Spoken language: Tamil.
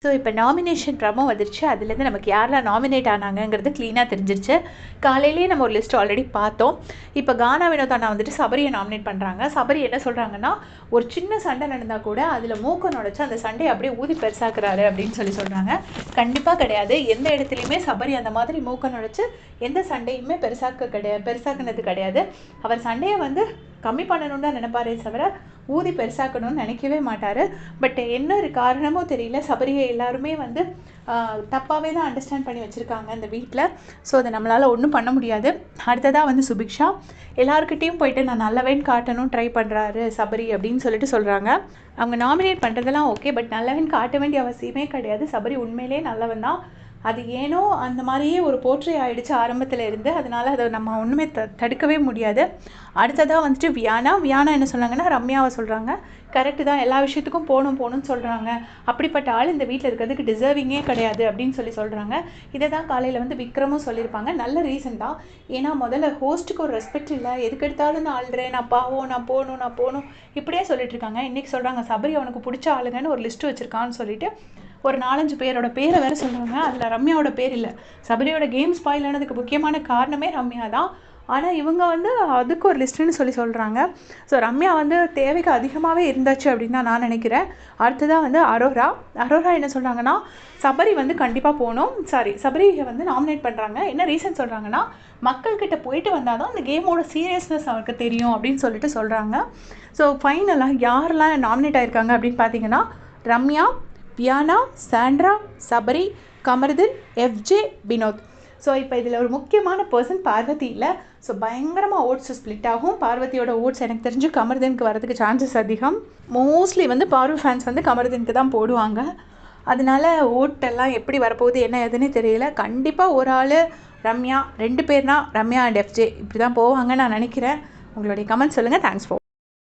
ஸோ இப்போ நாமினேஷன் ப்ரமோ வந்துருச்சு. அதுலேருந்து நமக்கு யாரெல்லாம் நாமினேட் ஆனாங்கங்கிறது க்ளீனாக தெரிஞ்சிருச்சு. காலையிலேயே நம்ம ஒரு லிஸ்ட் ஆல்ரெடி பார்த்தோம். இப்போ கானா வினோத் அண்ணா வந்துட்டு சபரியை நாமினேட் பண்ணுறாங்க. சபரி என்ன சொல்கிறாங்கன்னா, ஒரு சின்ன சண்டை நடந்தால் கூட அதில் மூக்க நுழைச்சி அந்த சண்டையை அப்படியே ஊதி பெருசாக்குறாரு அப்படின்னு சொல்கிறாங்க. கண்டிப்பாக கிடையாது. எந்த இடத்துலையுமே சபரி அந்த மாதிரி மூக்க நுழைச்சி எந்த சண்டையுமே பெருசாக்குனது கிடையாது. அவர் சண்டையை வந்து கம்மி பண்ணணும்னு தான் நினைப்பாரே தவிர ஊதி பெருசாக்கணும்னு நினைக்கவே மாட்டார். பட் என்ன ஒரு காரணமோ தெரியல, சபரியை எல்லாருமே வந்து தப்பாகவே தான் அண்டர்ஸ்டாண்ட் பண்ணி வச்சுருக்காங்க இந்த வீட்டில். ஸோ அதை நம்மளால் ஒன்றும் பண்ண முடியாது. அடுத்ததாக வந்து சுபிக்ஷா எல்லாருக்கிட்டேயும் போயிட்டு நான் நல்லவன் காட்டணும் ட்ரை பண்ணுறாரு சபரி அப்படின்னு சொல்கிறாங்க. அவங்க நாமினேட் பண்ணுறதெல்லாம் ஓகே, பட் நல்லவன் காட்ட வேண்டிய அவசியமே கிடையாது. சபரி உண்மையிலே நல்லவன் தான். அது ஏனோ அந்த மாதிரியே ஒரு போற்றி ஆகிடுச்சு ஆரம்பத்தில் இருந்து. அதனால் அதை நம்ம ஒன்றுமே தடுக்கவே முடியாது. அடுத்ததாக வந்துட்டு வியானா என்ன சொன்னாங்கன்னா, ரம்யாவை சொல்கிறாங்க. கரெக்டு தான், எல்லா விஷயத்துக்கும் போகணும்னு சொல்கிறாங்க. அப்படிப்பட்ட ஆள் இந்த வீட்டில் இருக்கிறதுக்கு டிசர்விங்கே கிடையாது அப்படின்னு சொல்கிறாங்க. இதை தான் காலையில் வந்து விக்ரமும் சொல்லியிருப்பாங்க. நல்ல ரீசன் தான். ஏன்னா முதல்ல ஹோஸ்ட்டுக்கு ஒரு ரெஸ்பெக்ட் இல்லை. எதுக்கு எடுத்தாலும் நான் ஆள்றேன், நான் போகணும் இப்படியே சொல்லிட்டு இருக்காங்க. இன்றைக்கி சொல்கிறாங்க சபரி அவனுக்கு பிடிச்ச ஆளுங்கன்னு ஒரு லிஸ்ட்டு வச்சுருக்கான்னு சொல்லிட்டு ஒரு 4-5 பேரோட பேரை வேறு சொல்கிறாங்க. அதில் ரம்யாவோட பேர் இல்லை. சபரியோட கேம் ஸ்பாயில் ஆனதுக்கு முக்கியமான காரணமே ரம்யா தான். ஆனால் இவங்க வந்து அதுக்கு ஒரு லிஸ்ட்டுன்னு சொல்கிறாங்க. ஸோ ரம்யா வந்து தேவைக்கு அதிகமாகவே இருந்தாச்சு அப்படின்னு தான் நான் நினைக்கிறேன். அடுத்ததாக வந்து அரோரா என்ன சொல்கிறாங்கன்னா, சபரி வந்து கண்டிப்பாக போகணும். சபரியை வந்து நாமினேட் பண்ணுறாங்க. என்ன ரீசன் சொல்கிறாங்கன்னா, மக்கள்கிட்ட போயிட்டு வந்தால் தான் அந்த கேமோட சீரியஸ்னஸ் அவருக்கு தெரியும் அப்படின்னு சொல்கிறாங்க. ஸோ ஃபைனலாக யாரெல்லாம் நாமினேட் ஆகிருக்காங்க அப்படின்னு பார்த்தீங்கன்னா, Ramya, Viana, Sandra, Sabari, Kamarudeen, FJ, Vinoth. So இப்போ இதில் ஒரு முக்கியமான பர்சன் பார்வதி இல்லை. ஸோ பயங்கரமாக ஓட்ஸ் ஸ்ப்ளிட் ஆகும். பார்வதியோட ஓட்ஸ் எனக்கு தெரிஞ்சு கமருதீனுக்கு வரதுக்கு சான்சஸ் அதிகம். மோஸ்ட்லி வந்து பார்வ ஃபேன்ஸ் வந்து கமருதீனுக்கு தான் போடுவாங்க. அதனால ஓட்டெல்லாம் எப்படி வரப்போகுது என்ன ஏதுன்னு தெரியல. கண்டிப்பாக ஒரு ஆள் ரம்யா, 2 பேர்னா ரம்யா அண்ட் எஃப்ஜே இப்படி தான் போவாங்க நான் நினைக்கிறேன். உங்களுடைய கமெண்ட் சொல்லுங்கள். Thanks for